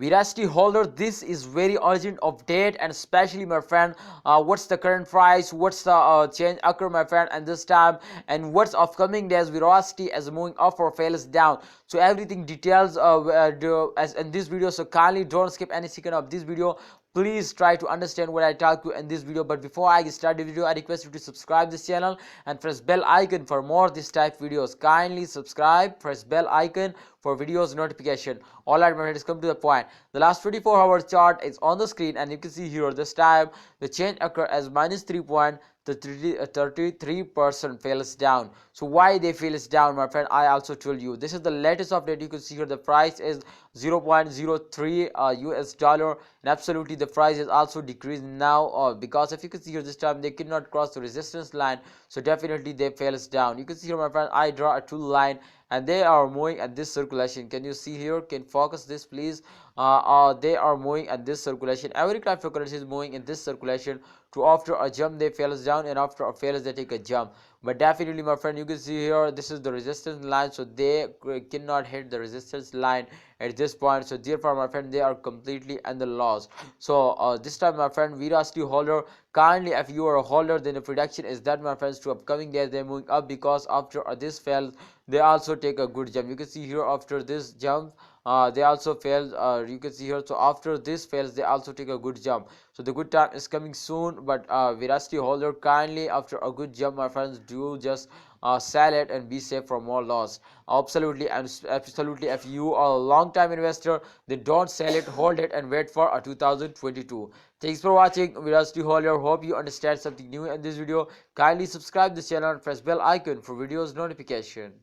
Verasity holder, this is very urgent update, and especially my friend, what's the current price, what's the change occur my friend, and this time, and what's upcoming days Verasity as moving up or fails down. So everything details as in this video, so kindly don't skip any second of this video. Please try to understand what I talk to in this video. But before I start the video, I request you to subscribe this channel and press bell icon for more this type videos. Kindly subscribe, press bell icon for videos notification. All right, my friends, come to the point. The last 24-hour chart is on the screen, and you can see here this time the change occur as minus 3.33% fails down. So why they fails down, my friend, I also told you. This is the latest update. You can see here the price is 0.03 US dollar, and absolutely the price is also decreased now, because if you can see here this time they cannot cross the resistance line, so definitely they fails down. You can see here, my friend, I draw a two line and they are moving at this circulation. Can you see here? Can focus this please? They are moving at this circulation. Every cryptocurrency is moving in this circulation. To after a jump they fails down, and after a fails they take a jump. But definitely, my friend, you can see here this is the resistance line, so they cannot hit the resistance line at this point. So therefore, my friend, they are completely in the loss. So this time, my friend, Verasity holder, kindly if you are a holder, then the prediction is that, my friends, to upcoming days they're moving up, because after this fails they also take a good jump. You can see here after this jump they also failed. You can see here, so after this fails they also take a good jump. So the good time is coming soon. But Verasity holder, kindly after a good jump, my friends, do just sell it and be safe from more loss. Absolutely, and absolutely, if you are a long time investor, then don't sell it, hold it and wait for a 2022. Thanks for watching, Verasity holder. Hope you understand something new in this video. Kindly subscribe this channel and press bell icon for videos notification.